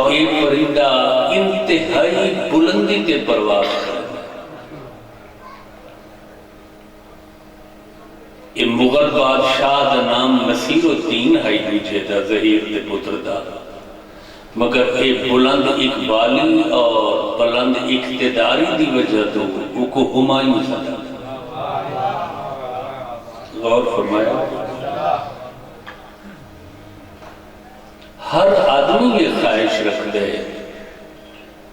اور ایک پرندہ انتہائی بلندی تے پرواز کرے. یہ مغل بادشاہ دا نام نصیر الدین ہے دوجے دا، ظہیر دے پتر دا، مگر یہ بلند اقبالی اور بلند اقتداری دی وجہ تو وہ کو ہمایوں سدا. غور فرمایا، ہر آدمی یہ خواہش رکھ دے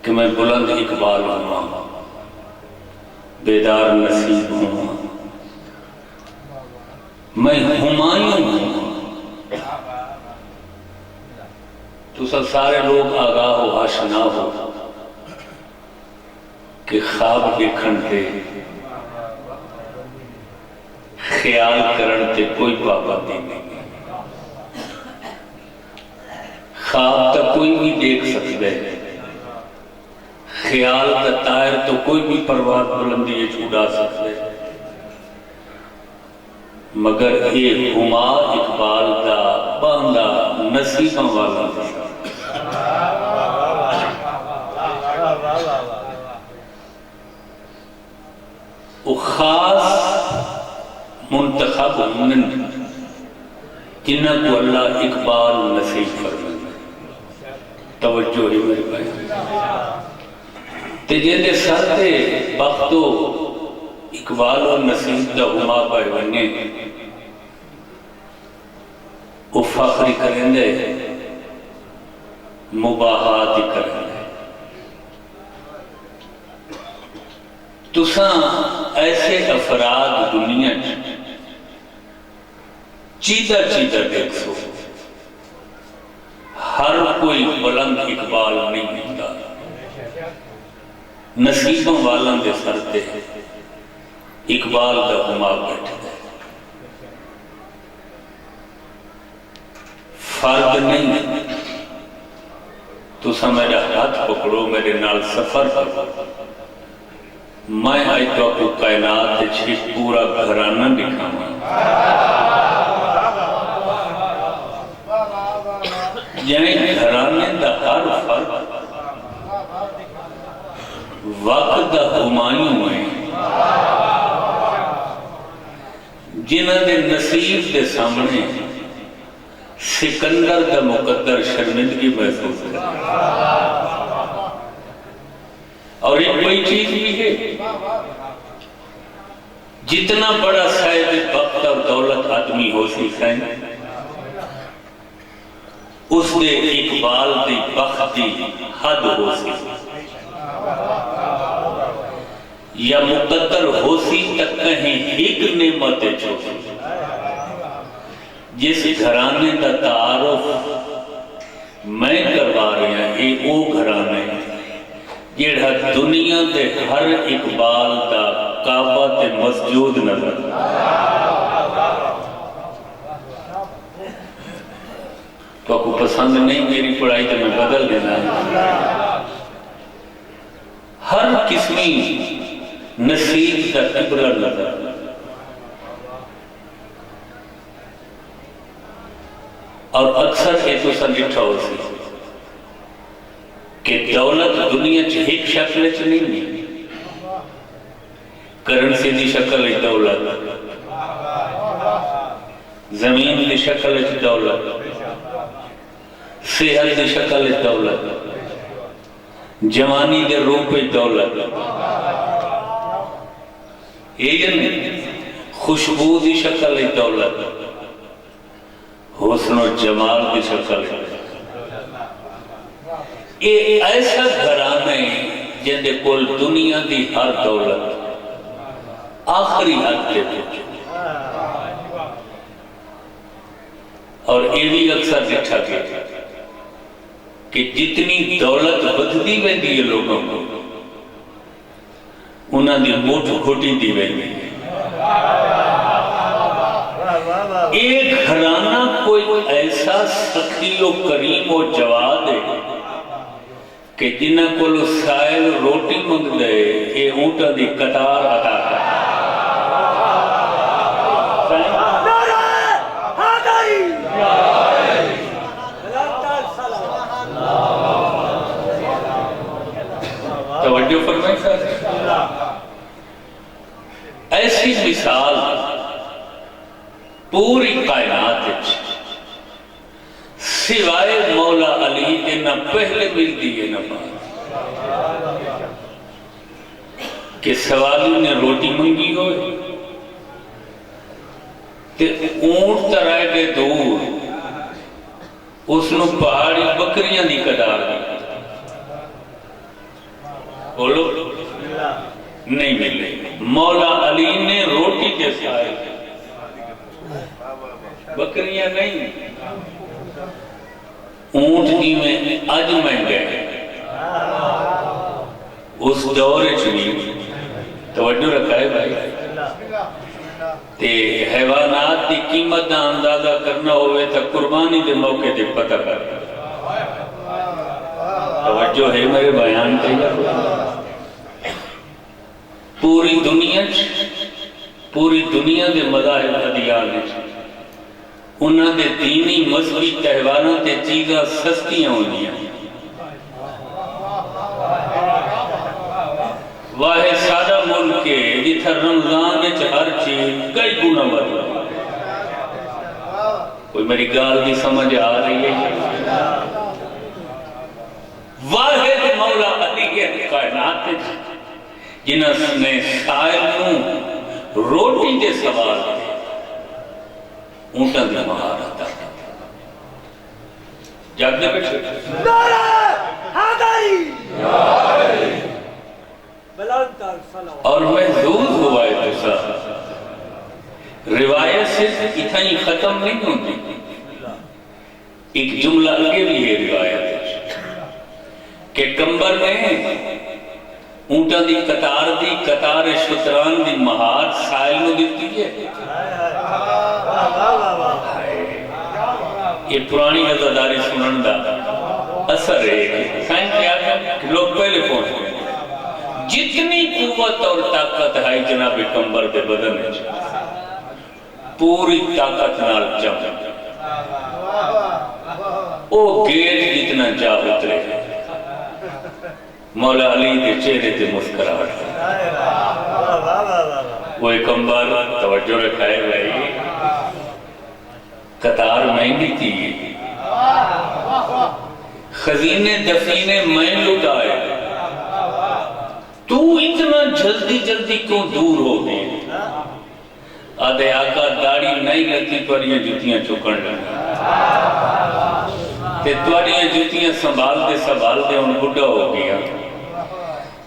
کہ میں بلند اقبال ہوں، بیدار نصیب ہوں، میں ہمایوں ہوں. تو سارے لوگ آگاہ ہو، آشنا ہو کہ خواب دیکھن تے خیال کرن تے کوئی پابندی نہیں. خواب تا کوئی بھی دیکھ سکتے ہیں، خیال تا طائر تو کوئی بھی پرواز بلندی اڑا سکتے ہیں، مگر یہ ہما اقبال دا باندھا نصیباں والا وہ خاص منتخب من جنہ کو اللہ اقبال نصیب فرمائے. توجہ ہے میرے بھائی، تے جیندے سر تے بختو اقبال و نصیب دا ہما پائے بنے وہ فخر کریں دے، مباحات کریں دے. تساں ایسے افراد دنیا چیدہ چیدہ دیکھ سو، ہر کوئی بلند اقبال نہیں ہوتا. نصیبوں والاں دے سر تے اقبال دا ہما بیٹھ دے. فرد نہیں، تو میرا ہاتھ پکڑو، میرے نال سفر کرو. میں آئی تو آپ کو کائنات چھے پورا گھرانہ دکھاؤں، یعنی گھرانے دا ہر فرد وقت دا ہمایوں ہیں جنہ دے نصیب دے سامنے سکندر دا مقدر شرمندگی محسوس کرے. اور ایک بڑی چیز بھی ہے، جتنا بڑا صاحب وقت اور دولت آدمی ہو سکتا ہے، اس دے اقبال دی بخت دی حد ہو سکتا یا مقدر ہو سی تک کہیں ایک نعمت چھو. جس گھرانے کا تعارف میں کروا رہے ہیں، یہ وہ گھرانے جڑا دنیا دے ہر اقبال دا کعبہ تے مسجود نظر. تو آپ کو پسند نہیں میری پڑھائی تو میں بدل دینا ہے. ہر قسمی نصیب کا قبلہ نظر. اور اکثر ایسو سا لٹھا ہو سی کہ دولت دنیا چھ ایک شکل چھ نہیں، کرنسی دی شکل ہے دولت، زمین دی شکل ہے دولت، صحت دی شکل ہے دولت، جوانی دے روپ دولت، خوشبو دی شکل ہے دولت، حسن و جمال دی شکل ہے. یہ ایسا گھرانا ہے جن کول دنیا دی ہر دولت آخری حد پہ پہنچے. اور یہ بھی اکثر دیکھا گیا کہ جتنی دولت بدھتی بہتی ہے لوگوں کو، انہاں دی موٹ گھوٹی دی بہتی ہے. ایک گھرانہ کوئی ایسا سخی و کریم و جواد ہے کہ جنہ کو سائل روٹی منگ دے یہ اونٹا دی قطار عطا کر. پوری کائنات سوائے مولا علی کے نہ پہلے ملتی ہے نہ بعد کہ سوالی نے روٹی منگی ہوئے تے اونٹ ترائے گئے دور اس نے پہاڑی بکریاں دی قدار دی بولو نہیں ملے مولا علی نے روٹی کے سائے بکریاں نہیں اونٹ دی میں اج مہنگے اس دور چنی توجہ رکھا ہے بھائی تے حیوانات دی قیمت دا اندازہ کرنا ہوئے تا قربانی دے موقع دے پتہ کر توجہ ہے میرے بیان کے پوری دنیا دے مذاہب ادیان انہاں دے دینی مذہبی تہواراں تے چیزاں سستیاں ہونیاں واحد سادہ ملک ہے جتھا رمضان وچ ہر چیز کئی گنا بدل کوئی میری گال دی سمجھ آ رہی ہے واحد مولا علی کے کائنات جنہاں نے سائل نوں روٹی دے سوال اونٹاں دی مہارت جگ دے بیٹھے نعرہ حیدری اور محدود ہوا ہے دوسرا روایت صرف اتنی ختم نہیں ہوتی ایک جملہ آگے بھی ہے روایت کہ کمبر میں اونٹا دی قطار شتران دی مہار سائل میں دیتی ہے یہ پرانی عزاداری سنن دا اثر ہے سائن کیا کہ لوگ پہلے پہنچ گئے جتنی قوت اور طاقت ہے جناب کمبر دے بدن ہے پوری طاقت نال جم او گیٹ جتنا جا اترے مولا علی دے چہرے تے مسکراہٹ وہ کمبر توجہ رکھائے بھائی قطار مہنگی تھی خزینے دفینے میں لٹائے تو اتنا جلدی کیوں دور ہو گئے آدھے آقا داڑھی نہیں لگتی توڑیاں جتیاں چکن لگا تے توڑیاں جتیاں سنبھالتے ان بڑھا ہو گیا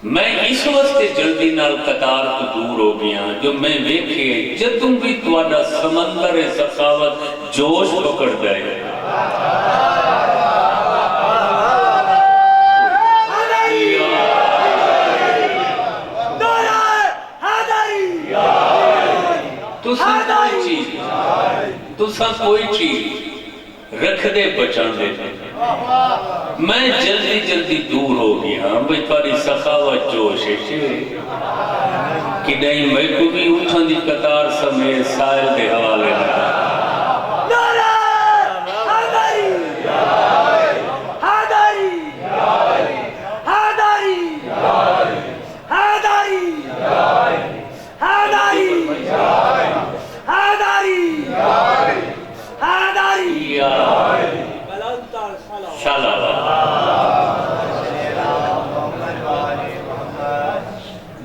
میں اس وقت جلدی نال قطار تو دور ہو گیا جو میں ویکھے جدوں بھی توڑا سمندر سخاوت جوش پکڑ گئے تُساں کوئی چیز رکھ دے بچان دے میں جلدی دور ہو گیا بھئی پاری سخاوت جوش ہے کہ نہیں میں کو بھی اٹھان دی قطار سمیت سائل دے حوالے لگا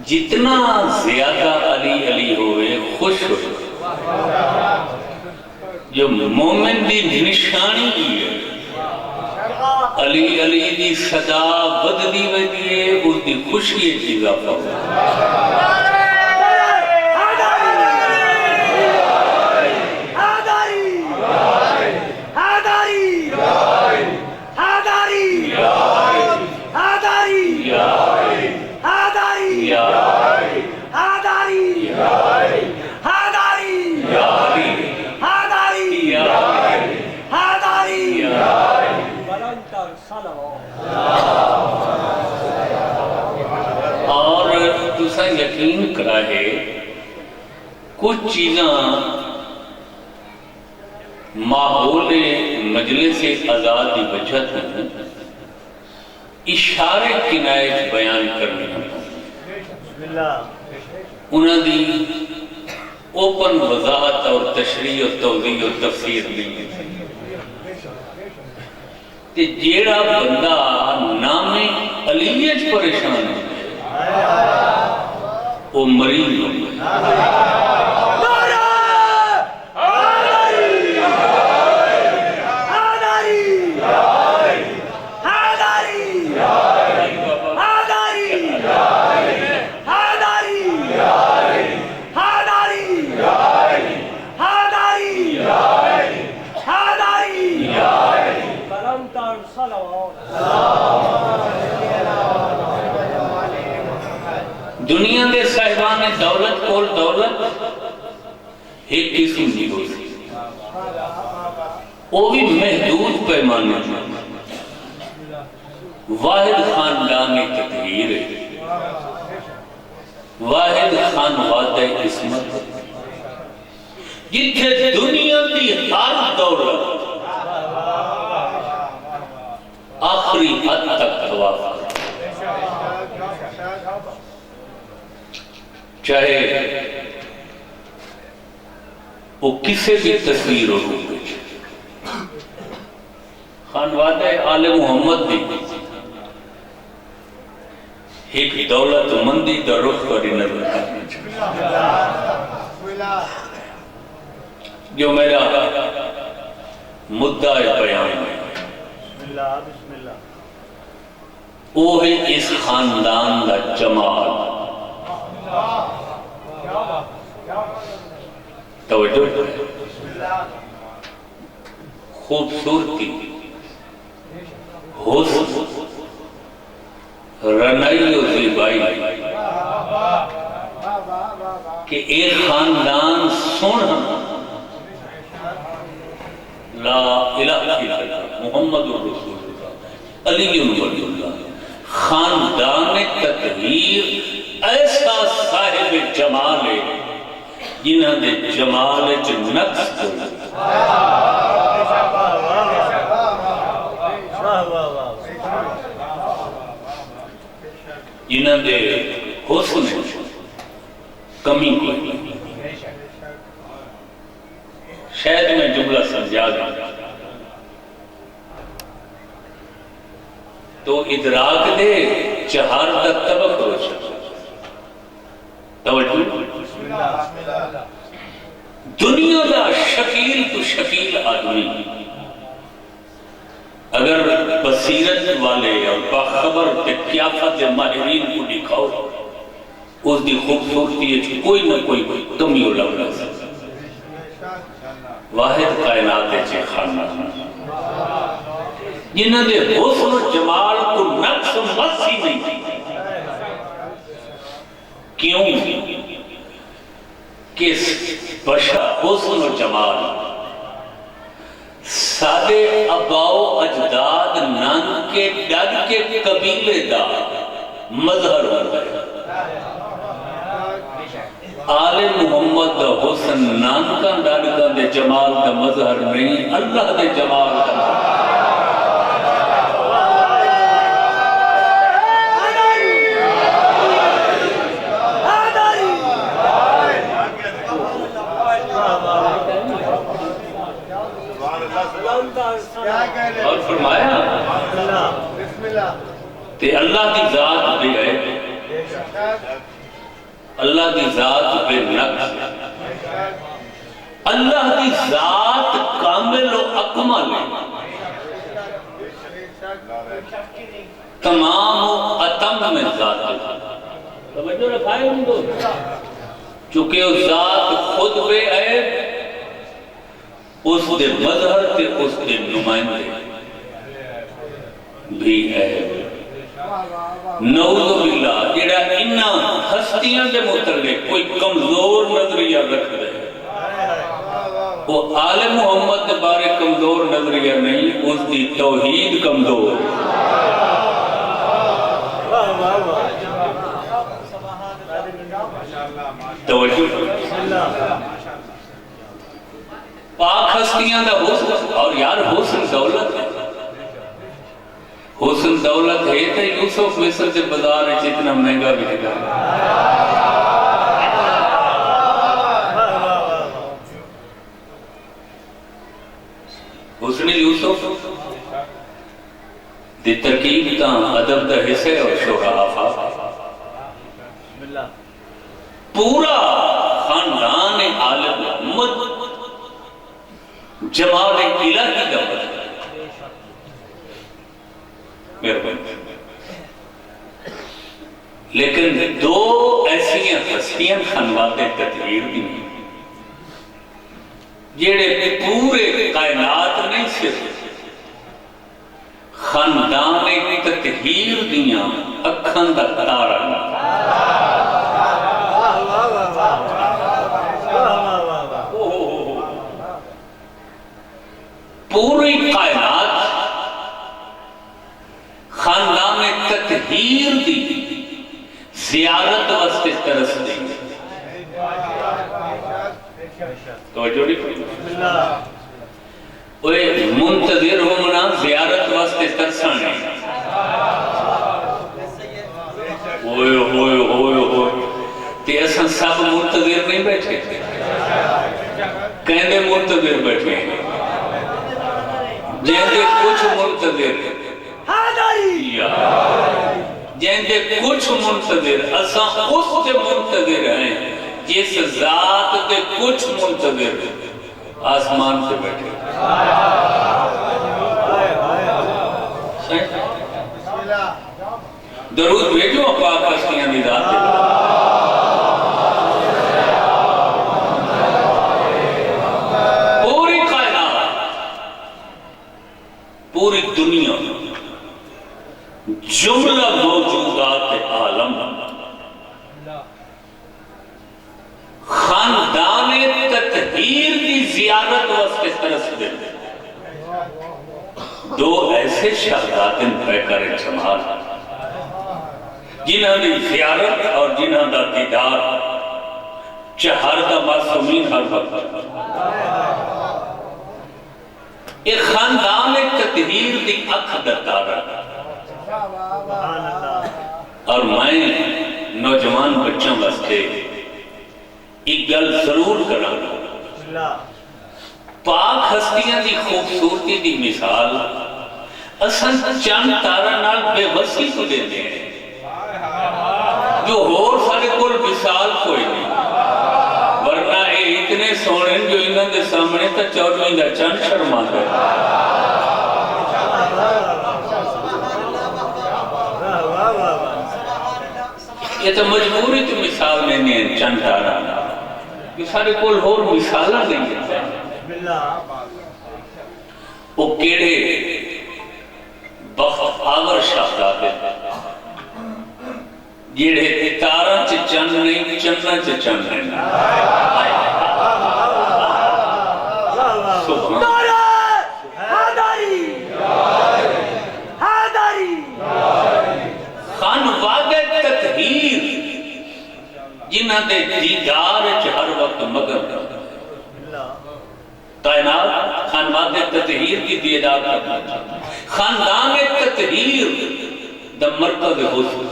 جتنا زیادہ علی ہوئے خوش ہوئے جو مومن دی نشانی کی ہے علی دی صدا بدلی ہوئی ہے اس دی خوشی چیزا پاؤ اور دوسرا یقین کرا ہے کچھ چیزاں ماحول مجلس آزاد کی وجہ سے اشارے کنایت بیان کرنے انہوں دی اوپن وضاحت اور تشریح اور توضیح اور تفسیر نہیں تے جیڑا بندہ نام علیت پریشان ہے وہ مریض ہوگا. دنیا دے صاحبان دولت کو دولت ایک قسم نہیں ہوتی، وہ بھی محدود پیمانے میں. واحد خاندان تطہیر ہے، واحد خانواد عصمت، جتھے دنیا کی ہر دولت آخری حد تک توافق، چاہے وہ کسی بھی تصویر ہو خانواد آل محمد دی ایک دولت مندی دا رخ پر نظر کرنی چاہیے. جو میرا مدعا بیان ہے وہ ہے اس خاندان دا جمال. توجہ، خوبصورتی، حسن، رنائی و زیبائی کہ ایک خاندان سن لا الہ الا اللہ محمد رسول اللہ علی ولی اللہ. خاندان تطہیر ایسا صاحب جمال ہے جنہاں دے جمال چ نقص کوئی، جنہاں دے حسن کمی کوئی. شاید میں جملہ سمجھا دوں تو ادراک دے چہار تک طبق روشن. توجہ، دنیا دا شکیل تو شکیل آدمی اگر بصیرت والے اور باخبر قیافت ماہرین کو دکھاؤ اس دی خوبصورتی ہے کوئی نہ کوئی کمی ہو لگ رہا ہے. واحد کائنات ہے خاندان جنہوں نے حسن و جمال کو نقص مسی نہیں. کیوں کہ بشر حسن و جمال سادے اباؤ اجداد نان کے ڈگ کے قبیلے دا مظہر ہوتا ہے. آل محمد دا حسن نان کا ڈگ کا دے جمال دا مظہر نہیں، اللہ دے جمال دا مظہر. اور فرمایا تے اللہ دی ذات بھی ہے، اللہ دی ذات بے نقص، اللہ دی ذات کامل و اکمل ہے، تمام و اتم میں ذات ہے. توجہ رکھائے ہم دو، چونکہ وہ ذات خود بے عیب، اس دے مظہر تے اس دے نمائندے بھی عیب. نعوذ باللہ جڑا انہا ہستیاں دے متعلق کوئی کمزور نظریہ رکھ دے وہ آل محمد کے بارے کمزور نظریہ نہیں، اس دی توحید کمزور. توجہ، پاک ہستیاں دا حسن، اور یار حسن دولت ہے، حسن دولت ہے تو یوسف مصر کے بازار ہے جتنا مہنگا بھی ہے. حسن یوسف دی ترکیب تاں ادب دا حصہ ہے اور شعرا آفاق پورا خاندان آل محمد جمال الہی دا بدل مہربانی لیکن دو ایسی ہستیاں خانوات تطہیر دی جیڑے پورے کائنات نہیں صرف خاندان تطہیر دیاں اکھان دا تارا پوری کائنات خاندان تطہیر دی زیارت واسطے ترس دی توجہ نہیں پڑی اوہ منتظر ہومنا زیارت واسطے ترسانے اوہ اوہ اوہ اوہ تے اساں سب منتظر نہیں بیٹھے کہندے منتظر بیٹھے جہندے کچھ منتظر جہندے کچھ منتظر اساں اس سے منتظر ہیں جس ذات کے کچھ منتظر آسمان سے بیٹھے درود بھیجو پاک ہستیاں دی ذات پوری کائنات پوری دنیا جملہ موجودات عالم خاندان تطہیر دی زیارت واسطے ترس دے دو ایسے شہزادے پیکر جمال جنہاں دی زیارت اور جنہاں دا دیدار چہر دا معصومین ہر وقت ایک خاندان تطہیر دی اکھ دا تارا اور میں نوجوان بچوں واسطے ایک گل ضرور کرنا پاک ہستیاں دی خوبصورتی دی مثال اصل چند تارا نال بے وسی کو دیتے ہیں جو ہور سارے کول مثال کوئی نہیں ورنہ اے اتنے سونے جو انہاں دے سامنے تا چودویں دا چند شرما ہے یہ تو مجبوری تو مثال نہیں ہے چند تارا یہ سارے کول ہور مثالہ نہیں ہے وہ کیڑے بخت آور شہزادے جیڑے تارا چے چند نہیں چندہ چے چند نہیں خانواد تطہیر جنہاں دے دیدار ہر وقت مگر کائنات خانواد تطہیر کی دیدار کرنا خاندان تطہیر دا مرکز حسن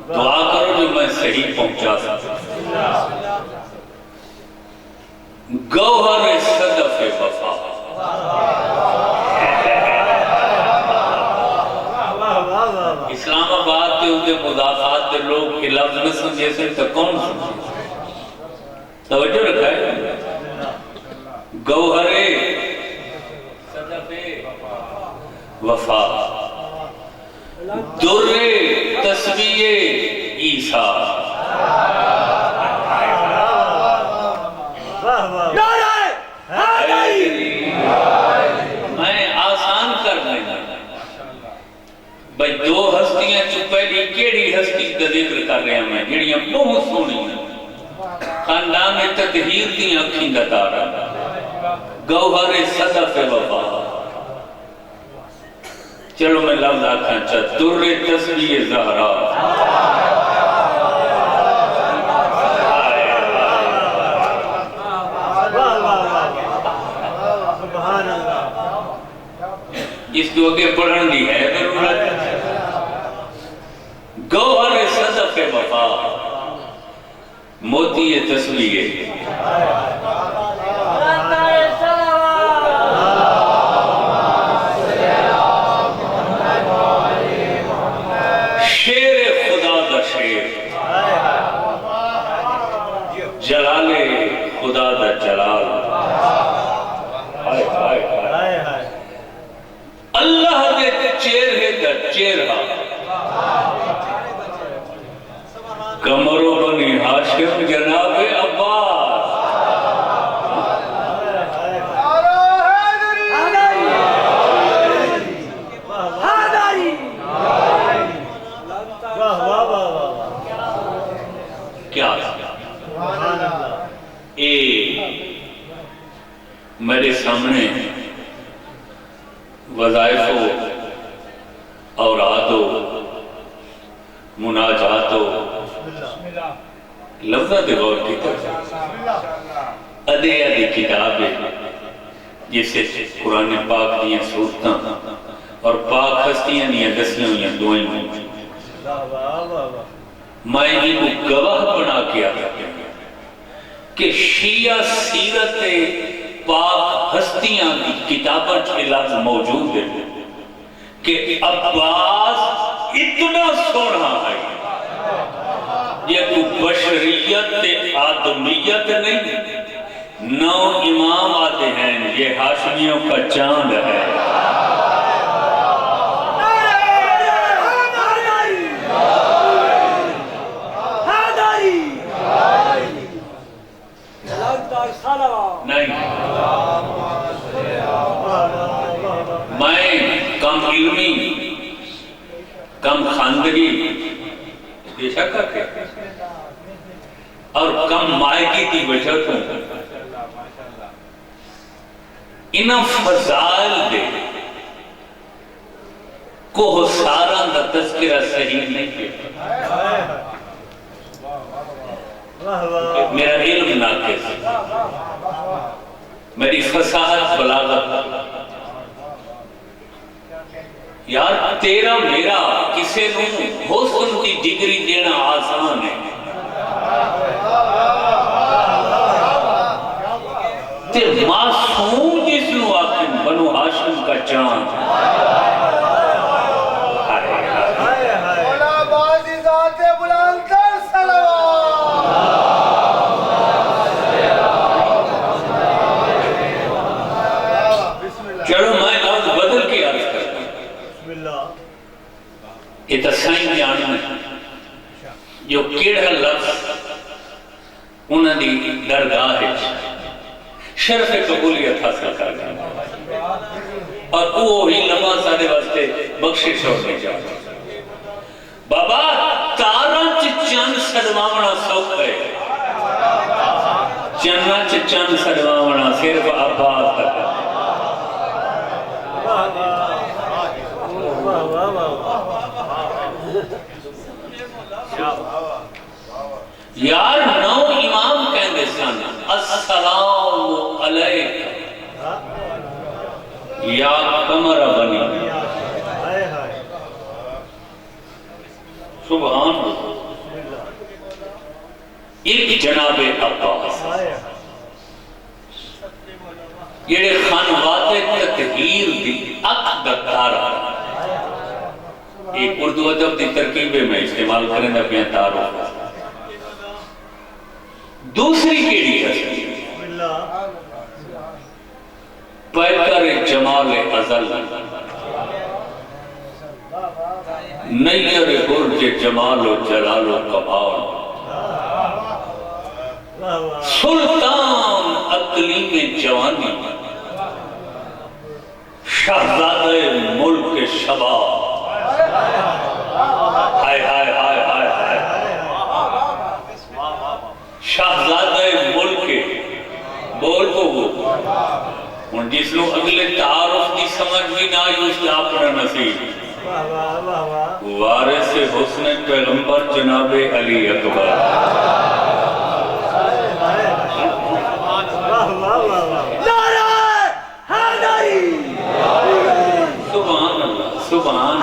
دعا کرو جو میں صحیح پہنچا سکتا گوہر صدف وفا اسلام آباد کے ان کے مضافات کے لوگ کے لفظ میں سمجھے سے تو کون سمجھے توجہ رکھا ہے گوہر صدف وفا در تسبیح عیسیٰ میں آسان کر رہا بھئی دو ہستیاں پہلی کیڑی ہستی کا ذکر کر رہے ہیں میں جڑیاں بہت سونی ہیں خاندان تطہیر دی اکھیں دا تارا گوہر صدف وفا چلو میں لفظ آکھاں چاہ در تسبیح زہرا اس کو آگے پڑھن دی ہے ضرورت گوہر صدف وفا موتی تسبیح اللہ دے چہرے دا چہرہ قمر بنی ہاشم جناب عباس کیا میرے سامنے وظائف و اوراد و مناجات و لفظہ دے غور کی طرح ادھے کتاب ہے جسے قرآن پاک دیاں صورتاں اور پاک ہستیاں دیاں دسیاں ہویاں دوئیں ہوئیں میں انہوں گواہ بنا کے آتا کہ شیعہ سیرت پاک ہستیاں کی کتابیں کے لفظ موجود ہے کہ عباس اتنا سونا ہے یہ تو بشریت آدمیت نہیں، نو امام آتے ہیں، یہ ہاشمیوں کا چاند ہے۔ نہیں میں کم علمی کم خاندگی بے شک ہے اور کم مائکی کی وجہ تو انہاں فضائل دے کو سارا دا تذکرہ صحیح نہیں کیا، میرا علم ناقص، میری فصاحت بلاغت، یار تیرا میرا کسے نوں حسن کی ڈگری دینا آسان ہے، تے معصوم جس نوں آکن بنو ہاشم کا چاند، چلو میں لفظ بدل کے عرض کرتا ہوں، یہ تسائیں جانا ہے جو کیڑا لفظ انہوں نے درگاہ ہے شرف قبولیت حاصل کر گیا اور وہی لمحہ سارے واسطے بخشش ہونے جاتا۔ بابا تاراں چ چند سدواونا سوکھ ہے، چناں چ چند سدواونا صرف عباس تک ہے۔ یار نو امام کہندے سن السلام علیکم یا قمر بنی، سبحان ایک جناب عباس یہ خانوات تطہیر دی اک دا تارا، ایک اردو ادب دی ترکیبے میں استعمال کریں دا بیان تارو، دوسری کیڑی ہے پیکر جمال ازل، نیر برج جمال و جلال و کمال، سلطان اقلیم جوانی، شہزادہ ملک شباب، ہائے ہائے ہائے ہائے ہائے، شہزادہ ملک بول کو وہ ان جس لوگ اگلے تعارف کی سمجھ بھی نہ آئی اس نے اپنا نصیب، وارث حسن پیغمبر جناب علی اکبر، سبحان اللہ سبحان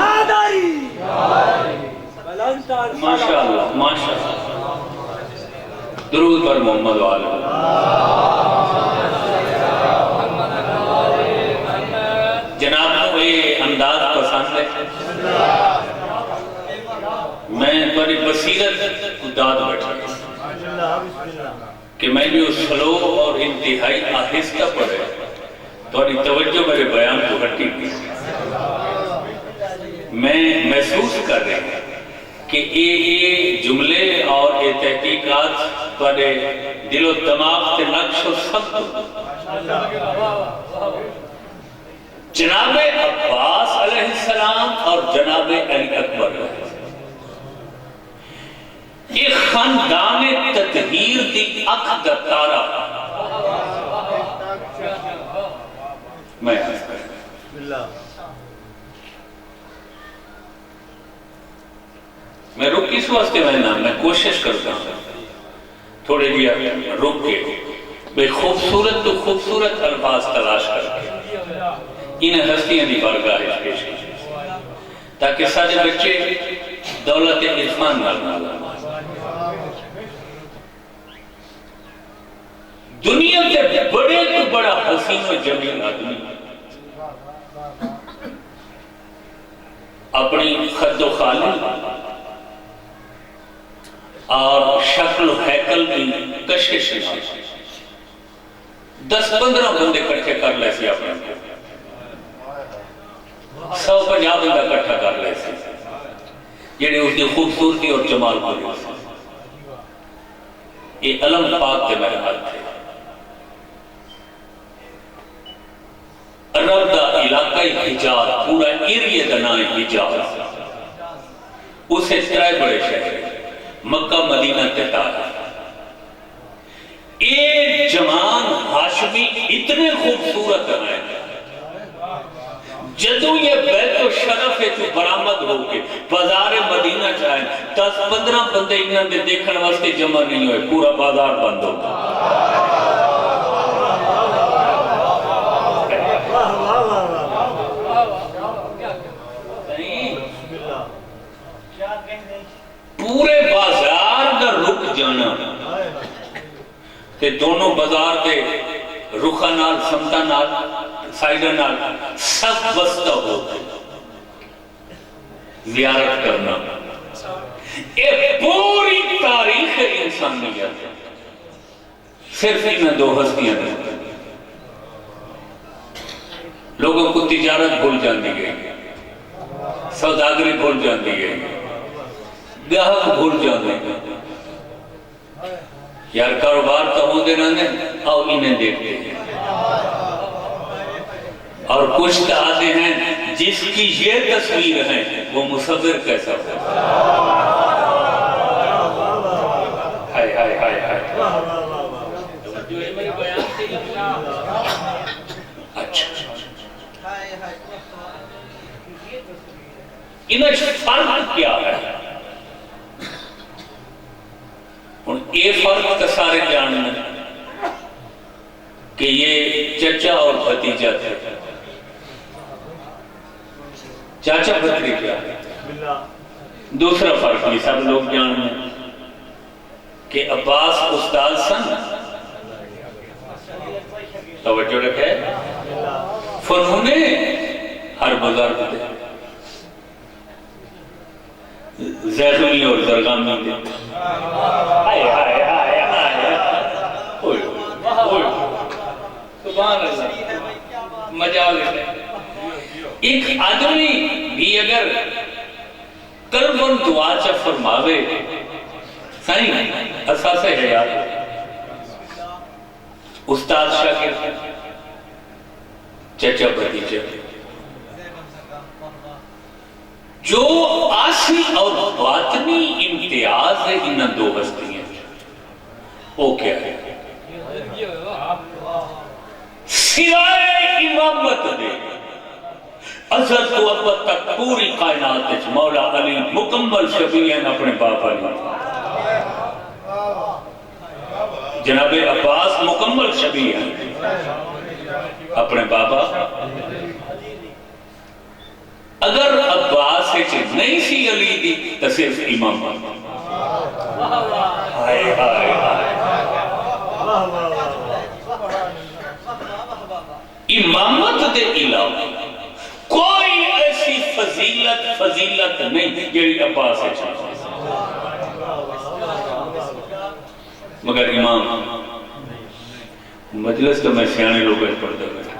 ماشاءاللہ ماشاءاللہ، درود پر محمد و آلہ۔ جناب کو یہ انداز پسند ہے، میں بڑی بصیرت داد بیٹھا کہ میں بھی اس سلو اور انتہائی آہستہ پڑھے تو توجہ میرے بیان کو ہٹی تھی۔ میں محسوس کر رہے ہیں کہ یہ جملے اور یہ تحقیقات تھوڑے دل و دماغ کے نقش و ثبت جناب عباس علیہ السلام اور جناب علی اکبر یہ خاندان تطہیر دی اک دا تارا میں رک کس واسطے میں کوشش کرتا ہوں تھوڑے دیا رک کے بے خوبصورت تو خوبصورت الفاظ تلاش کر کے انہیں ہستیاں دی بارگاہ پیش کی تاکہ سارے بچے دولت عرفان نال دنیا کے بڑے تو بڑا حسین و جمیل آدمی اپنی خد و خالق اور شکل و حیکل کی کشش 10-15 بندے کٹھے کر لے سی اپنے 150 بندہ کٹھا کر لے سی جنہیں اس کی خوبصورتی اور جمال کو لے سی یہ علم پاک کے میرے ہاتھ تھے عرب دا علاقہ حجاز پورا ایریے دا نام حجاز اسے ترائے بڑے شہر مکہ مدینہ تتار ایک جوان ہاشمی اتنے خوبصورت ہیں جدو یہ بیت و شرف ہے تو برآمد ہو کے بازار مدینہ جائیں 10-15 بندے انہوں نے دیکھنے واسطے جمع نہیں ہوئے پورا بازار بند ہوگا پورے بازار دا رک جانا تے دونوں بازار دے رخا نال سمتا نال سائیڈا نال سب بستہ ہو زیارت کرنا ایک پوری تاریخ انسانیت صرف انہیں 2 ہستیاں دیں لوگوں کو تجارت بھول جان دی گئی سوداگری بھول جان دی گئی گاہک بھول جان دی گئی یار کاروبار تو ہوں دے رہنے آؤ انہیں دیکھتے ہیں اور کچھ آتے ہیں جس کی یہ تصویر ہے وہ مصور کیسا ہوتا ہائے ہائے ہائے ہائے اچھا انہیں فرق کیا ہے یہ فرق کا سارے جاننا کہ یہ چچا اور بھتیجا تھے چاچا بھتیجا دوسرا فرق یہ سب لوگ جاننا کہ عباس استاد سن توجہ رکھے فنون ہر بزرگ تھے زیدونی اور درگامی تھے آئے آئے آئے آئے سبحان اللہ مجال ہے ایک آدمی بھی اگر قلباً دعا چا فرماوے سائیں اساس حیات استاد شاکر چچا بھتیجا جو آسی اور باطنی امتیاز ہے ان 2 ہستیاں وہ کیا ہے سوائے امامت دے ازل تو ابد تک پوری کائنات مولا علی مکمل شبیہ ہیں اپنے باپ علی جناب عباس مکمل شبیہ ہیں اپنے بابا اگر عباس نہیں سی علی دی تو صرف امام ہائے ہائے امامت دے علاوہ کوئی ایسی فضیلت نہیں جیڑی عباس ہے مگر امام مجلس تو میں سیانے لوگوں پڑھتا ہوں